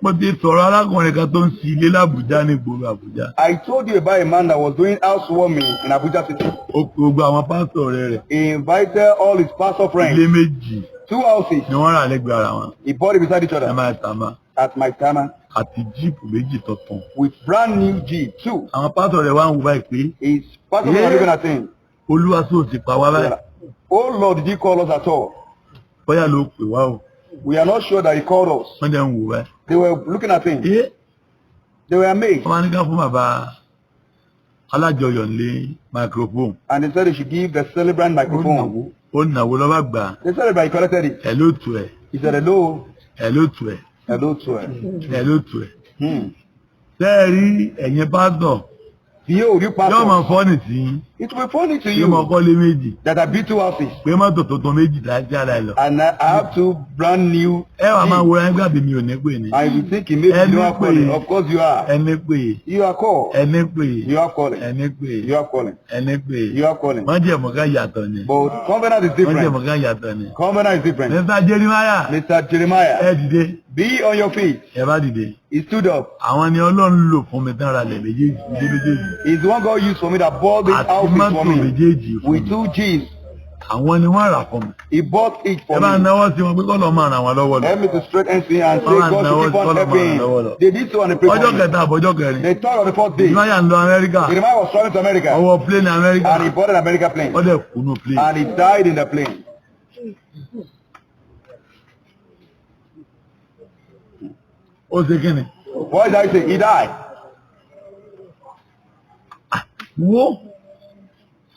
Mo ti sọ̀rọ̀ arákùnrin kan tó ń ṣí ilé l'Àbújá ní ìgboro Àbújá. I told you about a man that was doing housewarming in Abuja City. Ó pe gbogbo àwọn pásítọ̀ rẹ̀. He invited all his pastor friends. Ilé méjì. 2 houses. Ni wọ́n rà lẹ́gbẹ̀ẹ́ ara wọn. He bought it beside each other. Ẹ máa tà má. At my time. Àti jíìpù méjì tuntun. With brand new Jeep too. Àwọn pásítọ̀ rẹ̀ wá ń wo báyìí pé. His pastor was looking at him. Olúwa sọ ti pa wá báyìí. Oh Lord, did you call us at all? Bóyá ló pè wá o. We are not sure that he called us. Wọ́n dẹ̀ ń wò báyìí. They were looking at him. They were amazed. Wọ́n máa ní ká fún bàbá alájọyọ̀ ní microphone. And they said they should give the celebrant microphone. Ó nàwó lọ́wọ́ gbà. The celebrant collected it. Hello to ẹ. He said hello. Hello to ẹ. Hello to ẹ. Hello to ẹ. Sẹ́ẹ̀rí ẹ̀yin pásítọ̀. Yóò máa fọ́nì sí. It will be funny to you. Yóò máa kọ́lé méjì. That I built 2 houses. Pé mọ́tò tuntun méjì láti ara ẹ̀ lọ. And I have 2 brand new. Ẹ wà máa wo ẹgbẹ́ àbí mi ò ní pè ní. I will think maybe you are calling. Of course you are. Ẹni pè. You are called. Ẹni pè. You are calling. Ẹni pè. You are calling. Ẹni pè. You are calling. Wọ́n jẹ́ mọ̀ká yàtọ̀ ni. But covenant is different. Wọ́n jẹ́ mọ̀ká yàtọ̀ ni. Covenant is different. Mr. Jeremiah. Mr. Jeremiah. Ẹ dìde. Be on your feet. Ẹ bá dìde. He stood up. Àwọn ni Ọlọ́run lò fún mi tán ra lẹ̀ méjèèjì. He's the one God used for me that bought this house for me. With 2 G's. Àwọn ni wọ́n rà fún mi. He bought it for Ẹ me. bá náwó sí wọn pé kọ́ lọ máa ràn wọ́n lọ́wọ́ lọ. Help me to straighten sin and say God to keep on helping. They did so on the prayer. Ọjọ́ kẹta àbọ̀jọ́ kẹrin. They thought on the 4th day. Jeremiah ń lọ Amẹ́ríkà. Jeremiah was traveling to America. Ọwọ́ plane Amẹ́ríkà. And he bought an American plane. Ó dẹ̀ kùnú plane. And he died in the plane. Ó ṣe kí ni? What did I say? He died. Wo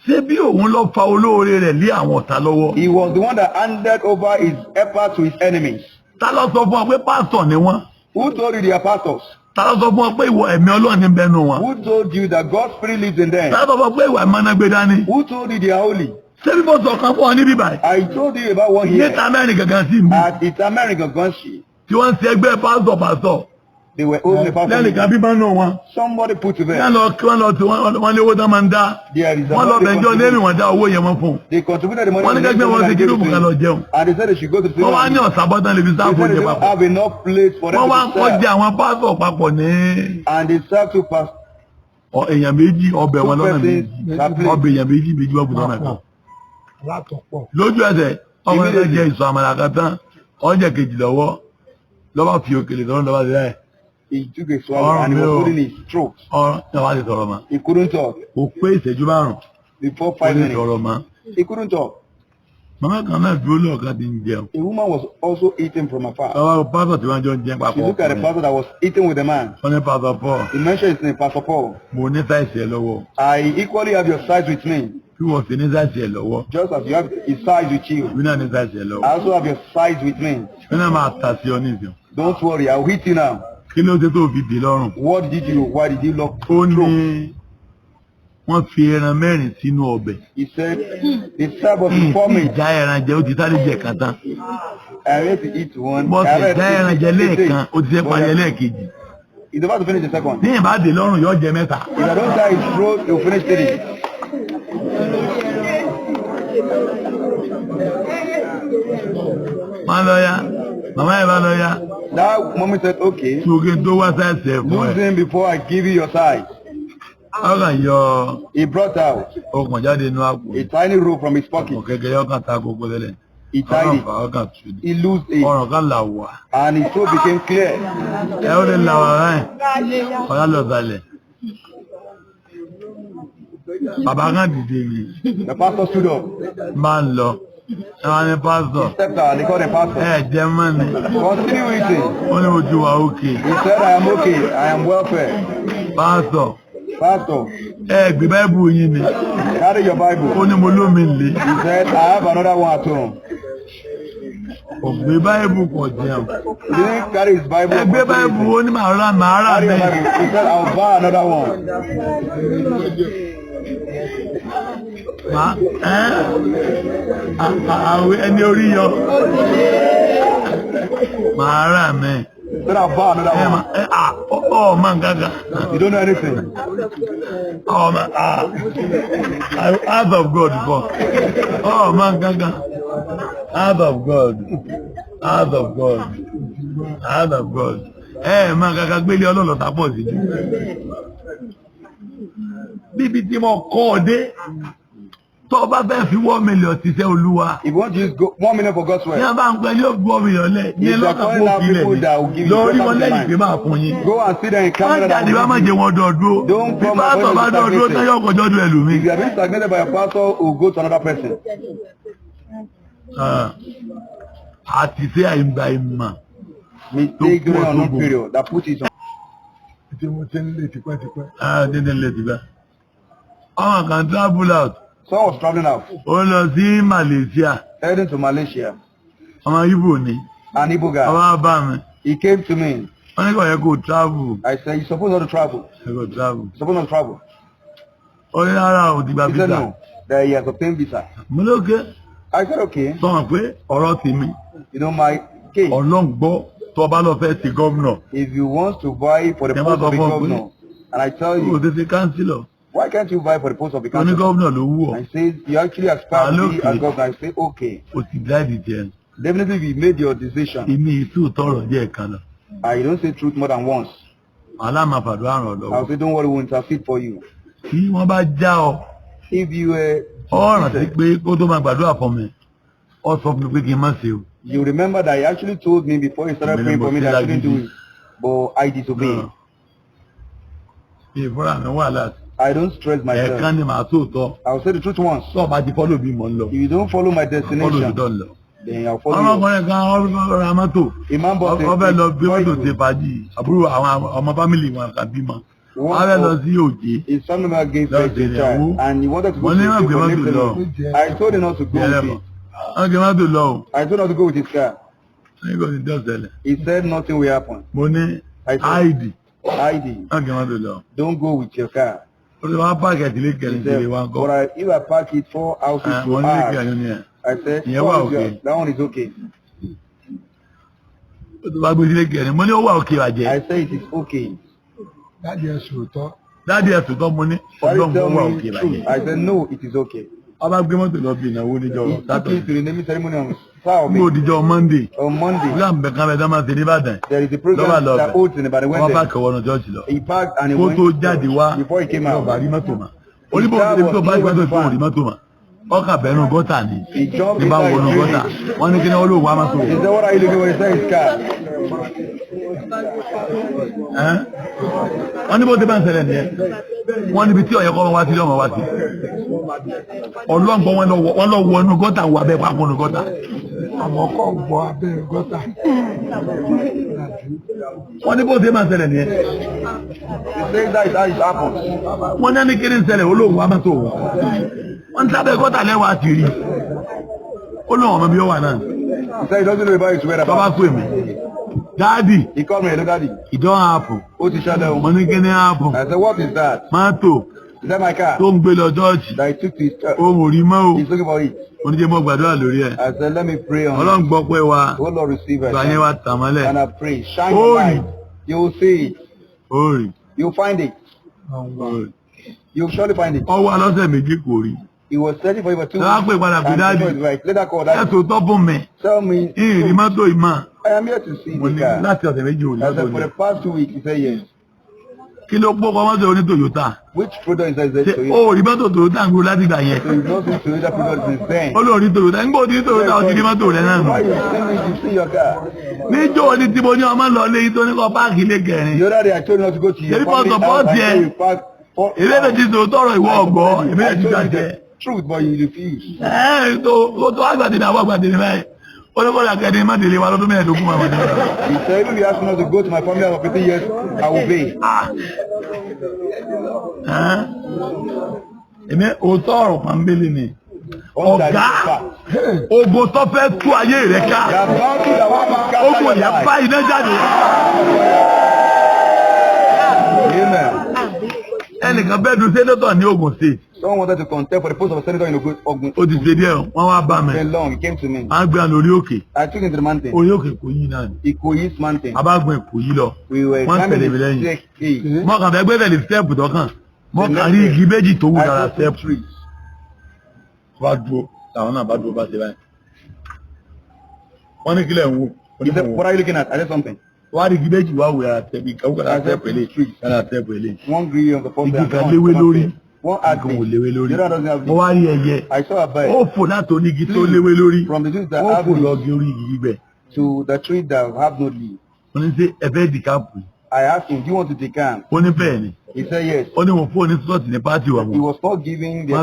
ṣé bí òun lọ fa olóore rẹ̀ lé àwọn ọ̀tá lọ́wọ́. He was the one that handed over his effort to his enemies. Ta ló sọ fún ọ pé pásítọ̀ ni wọ́n? Who told you they are pastors? Ta ló sọ fún ọ pé ìwọ ẹ̀mí Ọlọ́run ní bẹ́nu wọn? Who told you that God's spirit lives in them? Ta ló sọ fún ọ pé ìwà ìmọ̀nàgbé dání? Who told you they are holy? Ṣé bí mo sọ kan fún ọ níbí báyìí? I told you about one here. Níta mẹ́rin gangan sí mi. At its American country. Tí wọ́n ń ṣe ẹgbẹ́ pásítọ̀. They were holding the pastor. Lẹ́nu kan bí bá nù wọn. Somebody put to bed. Wọ́n lọ tí wọ́n lé owó tán máa ń dá. Wọ́n lọ bẹ̀jọ́ lẹ́mìí wọn dá owó yẹn wọn fún. They contributed the money. Wọ́n ní kẹ́gbẹ́ wọn ṣe kí ló kù ká lọ jẹun. And they said they should go to the. Wọ́n wá ní ọ̀sàbọ̀tán lè fi sáàfù They jẹ don't papọ̀. have enough place for them Wọ́n wá to kọ́ serve. jẹ àwọn pásítọ̀ papọ̀ ní. And they served 2 pastors. Èèyàn méjì ọbẹ̀ wọn lọ́nà méjì. Ọbẹ̀ èèyàn méjì wọ́n bù lọ́nà kan. Lójú ẹsẹ̀ ọmọ ẹgbẹ́ jẹ ìsọ̀ àmàlà kan tán ọjà kejì lọ́wọ́ lọ́wọ́ fi òkèlè lọ́rùn lọ́wọ́ sílẹ̀. He took a swallow and he was holding his throat. Ọ̀rọ̀ náà wá ti sọ̀rọ̀ mọ́. He couldn't talk. Kò pé ìṣẹ́jú márùn-ún. Before 5 minutes. Sọ̀rọ̀ mọ́. He couldn't talk. Màmá kan náà dúró lọ́ọ̀kan ti ń jẹun. A woman was also eating from afar. Ọwọ́ pásọ̀ tí wọ́n jọ ń jẹun papọ̀. She looked at the pastor that was eating with the man. Wọ́n ní pásọ̀ Paul. He mentioned his name, Pastor Paul. Mo ní sáìsì ẹ̀ lọ́wọ́. I equally have your size with me. Bí wọ́n fi ní sáìsì ẹ̀ lọ́wọ́. Just as you have his size with you. Bí náà ní sáìsì ẹ̀ I lọ́wọ́. also have your size with me. Bí náà máa tà sí ọ nísìnyí. Don't worry, I'll hit you now. Kí ló dé tó fi dè lọ́rùn? What did you do? Why did you lock the Ó throat? ní wọ́n fi ẹran mẹ́rin sínú ọbẹ̀. He said, the serve us before me. Ìjà ẹran jẹ, ó ti sáré jẹ kan tán. I had to eat one. Bọ́sẹ̀ ìjà ẹran jẹ lẹ́ẹ̀kan, ó ti fẹ́ parí ẹlẹ́ẹ̀kejì. He's about to finish the second. Ní ìbá dè lọ́rùn yóò jẹ mẹ́ta. If I don't tie his throat, he'll finish 3. Má lọ ya, màmá yẹn bá lọ ya. That moment said, okay, Ṣoge tó wá sáìsì ẹ̀ fún lose ẹ. him before I give you your size. Ọkàn yọ He brought out ọkàn jáde inú àpò. a tiny rope from his pocket. Ọkàn kékeré ọkàn ta kókó tẹ́lẹ̀. He tied Ọkàn it. fà ọkàn tù ní. He loosed it. Ọrùn kan là wà. And his throat became clear. Ẹ ó lè là wà rẹ̀. Ọ̀yá lọ sálẹ̀. Bàbá kan dìde mi. The pastor stood up. Máa ń lọ. Ẹ wá ní pásítọ̀. Stepped out. They called him pastor. Ẹ jẹ́ mọ́ ni. Continue eating. Ó ní ojú wa òkè. He said, I am okay. I am well fed. Pásítọ̀. Pastor, Ẹ gbé Báíbù yín ni. carry your Bible. Ó ní mo lómi lè. He said, I have another one at home. Kò gbé Báíbù kò jẹun. He didn't carry his Bible. Ẹ gbé Báíbù ó ní màá rà Carry your mí. Bible. He said, I'll buy another one. Àwọn ẹni orí yọ. Màá rà mí. He said, I'll buy another one. Oh man, gaga. You don't know anything. Oh man, out of God before. Oh man, gaga. Out of God. Out of God. Out of God. máa kàkà gbélé ọlọ́lọ́ tá pọ̀ sí jù. Bíbi tí mo kọ́ ọ dé. Tó bá fẹ́ fi 1 million ṣiṣẹ́ Olúwa. If you want to use 1 million for God's work. Ní abá ń pẹ́ ní ògbó 1 million lẹ̀. Ní ẹlọ́kàn kó fi lẹ̀ ní. Lórí wọn lẹ́yìn pé máa fún yín. Go and sit there in Canada. Wọ́n jáde wá má jẹ wọn dọ̀dúró. Don't come and go bá dọ̀dúró tán yóò kọjọ́ dùn ẹlòmíì. If you are being stagnated by a pastor, who go to another person. Àti ṣé àìgbà ìmọ̀. Mistake during a long period that put it on. Tí mo ti ń lè tipẹ́tipẹ́. Dídí ń lè tipẹ́. Àwọn kan travel out. Someone was traveling out. Ó lọ sí Malaysia. Heading to Malaysia. Ọmọ Igbo ni. An Igbo guy. Ọmọ bá mi. He came to me. Wọ́n ní kò yẹ kó travel. I said, you supposed not to travel. You travel. You supposed not to travel. Ó ní rárá o, dìgbà visa. He said no, that he has obtained visa. Mo ní okay. I said okay. Sọ pé ọ̀rọ̀ tèmi. You know my case. Ọlọ́run gbọ́ tó bá lọ fẹ́ ti governor. If you want to vie for the post of a governor, and I tell you. O ti ṣe councillor. Why can't you vie for the post of a councillor? Only governor ló wù ọ́. I say you actually aspire to be as governor. I say okay. O ti decide jẹ. Definitely you made your decision. Èmi ìtú tọrọ jẹ́ kan lọ. I don't say truth more than once. Alámàfàdó àrùn ọ̀dọ́. I'll say don't worry, we'll intercede for you. Tí wọ́n bá já ọ. If you ọ̀ràn sí pé kó tó máa gbàdúrà fún mi. Ó sọ fún mi pé kí n má ṣe o. You remember that he actually told me before he started praying for me that I shouldn't do it. But I disobeyed. Ìfúnra mi wà láti. I don't stress myself. Ẹ̀ẹ̀kan ni màá tó tọ́. I'll say the truth once. Tó o bá ti follow bí mo ń lọ. If you don't follow my destination, follow mi dán lọ. Then I'll follow you. Ọmọkùnrin kan ọ̀rọ̀ ra mọ́tò. Ọbẹ̀ lọ gbé mọ́tò ṣe fàájì. Àbúrò àwọn ọmọ fámìlì wọn kan bímọ. Wọ́n fẹ́ lọ sí Òjé. His family member gave birth to a child and he wanted to go to the I told him not to go with it. Wọ́n gbé mọ́tò lọ o. I told him not to go with his car. He said nothing will happen. Mo ní ID. Don't go with your car. He said, but if I park it 4 houses to hours, I said, that one is okay. I said it is okay. Daddy has to come money. I said no, it is okay. Took it to the naming ceremony on Saturday. On Monday. On Monday. There is a program that holds in Ibadan. He parked and he went before he came out. Ọkà bẹ̀rù gọ́tà ni. Ní bá wọnú gọ́tà. Wọ́n ní kí ní olóòwò á máa tó. Is that what are you looking for inside his car? Wọ́n ní bó ti bá ń ṣẹlẹ̀ nìyẹn. Wọ́n níbi tí ọ̀yẹ́kọ́ wá sí ọmọ wá sí. Ọlọ́ngbọ́n wọ́n lọ wọnú gọ́tà wọ abẹ́ pápọ̀ nù gọ́tà. Àwọn kọ́ gbọ́ abẹ́ gọ́tà. Wọ́n ní bó ti bá ń ṣẹlẹ̀ nìyẹn. Wọ́n ní kí ní ṣẹlẹ̀ olóòwò á máa tó wọ́n. Wọ́n sábẹ́ gọ́tà lẹ́wà àti rí. Ó lọ́wọ́ ọmọ bí ó wà náà. Bàbá pè mí. Daddy. He called me, hello daddy. It don't happen. Ó ti ṣẹlẹ̀ o. Mo ní kí ni happen. I said, what is that? Mọ́tò. Is that my car? Tó ń gbé lọ church. That he took to his church. Ó wò rí mọ́ o. He's looking for it. Oníjẹ́ mọ́ gbàdúrà lórí ẹ̀. I said, let me pray on it. Ọlọ́run gbọ́ pé wa. Oh Lord, receive it. Gbàyẹn wa tàmọ́lẹ̀. And I pray. Shine your light. You will see it. Ó rí. You will find it. You will surely find it. Ọwọ́ alọ́sẹ̀ méjì kò rí. He was searching for you for 2 weeks. Ṣé wàá pè padà pé dáàdì? Later call daddy. Ẹ̀sùn tọ́ fún mi. Tell me. Ìrìn mọ́tò ìmọ̀. I am here to see the car. Láti ọ̀sẹ̀ méjì òní. I said for the past 2 weeks, he said yes. Kí ló pọ́ mọ́tò oní Toyota? Which product is that Toyota? Ó rí mọ́tò Toyota ń gbó láti gbà yẹn. So you know this Toyota product since then. Ó lọ rí Toyota. Ń gbó ní Toyota ó ti rí mọ́tò rẹ̀ náà nù. Why you send me to see your car? Níjọ́ ni tí mo ní ọmọ lọ lé yìí tó ní kọ́ páàkì ilé kẹrin. The other day I told you not to go to your family house. I told you park. Èmi lè ti sọ tọrọ ìwọ ọgbọ. Èmi lè ti gbàjẹ́. Truth, but you refuse. Tó àgbàdì náà wà gbàdì ní báyìí. Ó ní kọ́lá kẹ́ni má délé wa lọ́dún mẹ́ẹ̀ẹ́dógún máa wọlé. He said if you ask me not to go to my family for 50 years, I will obey. Èmi òótọ́ ọ̀rọ̀ pàmbélé ni. Ọ̀gá ogun tó fẹ́ tú ayé rẹ̀ ká. Ogun yẹn bá iná jáde. Ẹnìkan bẹ́ẹ̀ dùn sẹ́nẹ́tọ̀ ní Ogun State. Someone wanted to contest for the post of a senator in Ogun. Ó ti ṣe díẹ̀ wọ́n wá bá mi. Very long, he came to me. A gbé lórí òkè. I took him to the mountain. Orí òkè Ìkòyí náà ni. Ìkòyí mountain. A bá gbé Ìkòyí lọ. Wọ́n tẹ̀lé mi lẹ́yìn. Mọ̀kàn fẹ́ gbé tẹ̀lé step tọ́kàn. Mọ̀kàn rí igi méjì tó wù dára step. Wá dúró, làwọn náà bá dúró bá ṣe báyìí. Wọ́n ní kílẹ̀ ń wò. He said, what are you looking at? I said something. Why the village you are we are taking? One agree on the first day. One agree. The other doesn't have leaves. I saw a bird. From the trees that have leaves to the tree that have no leaves. I asked him, do you want to decamp? He said yes. He was not giving the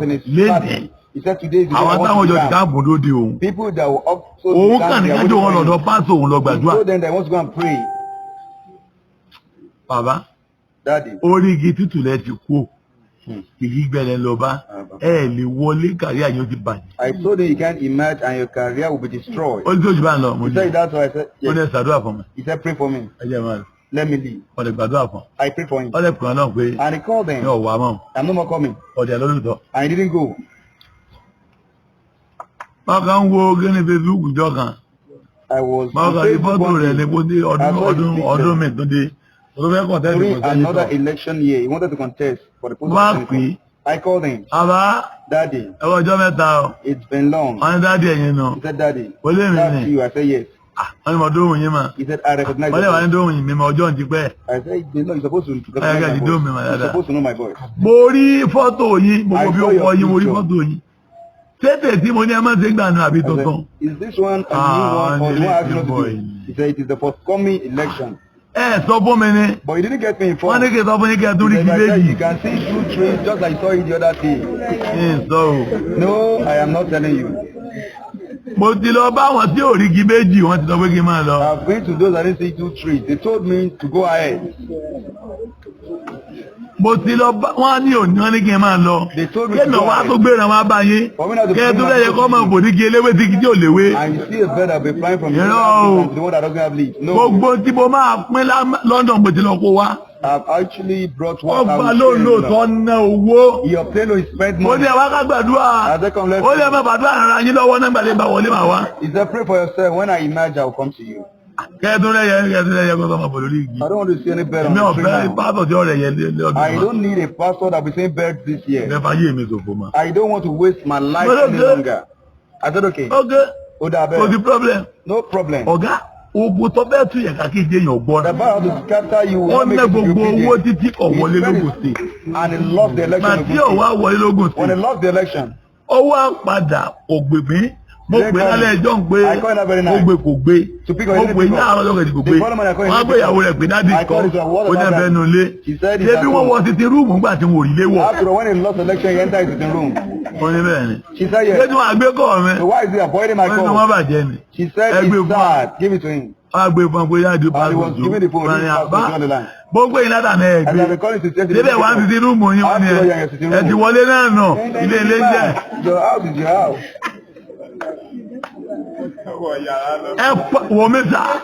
in his party. He said today is the day I want to decamp. People that will also decamp, he told them they want to go and pray. Baba, Daddy. I told him you can't emerge and your career will be destroyed. He said that's why I said yes. He said pray for me. Let me leave. I prayed for him. And he called them. I'm no more coming. And he didn't go. I was on another election year. He wanted to contest for the post of senator. I called him. Daddy. It's been long. He said, Daddy. That's you. I said, yes. He said, I recognize you. I said, no, you're supposed to recognize my voice. You're supposed to know my voice. Is this one a new one or the one I have to do? He said, it is the forthcoming election. But you didn't get me informed. You can see two trees just like I saw it the other day. No, I am not telling you. I've been to those that didn't see two trees. They told me to go ahead. They told me to go ahead. And you see a bird that will be flying from the one that doesn't have leaves. No. I've actually brought one. He obtained or spent money. He said, pray for yourself. When I emerge, I will come to you. I don't want to see any bird on the tree now. I don't need a pastor that will be saying birds this year. I don't want to waste my life any longer. I said, okay. What's the problem? No problem. The battle to scatter you will make it and he lost the election. When he lost the election, I call her very nice. To pick on his She said after when he lost the election, he entered his room. She said yes. So why is he avoiding my call? She said it's sad. Give it to him. And he was giving the phone. On the line. Your house is your house.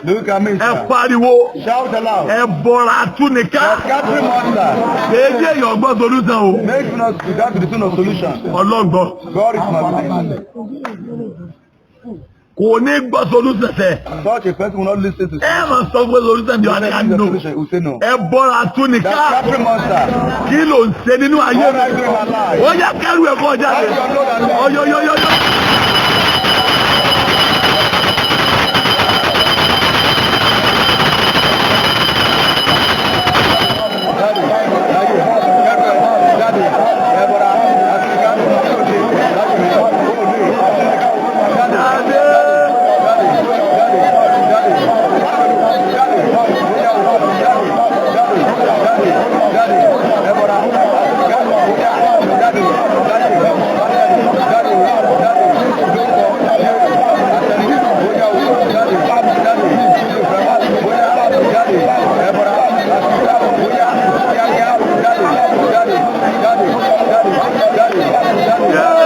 Look at me, sir. Shout aloud. Make us to that to the tune of solution. God is not such a person will not listen to solution. He will say no. That Capri monster. Yeah.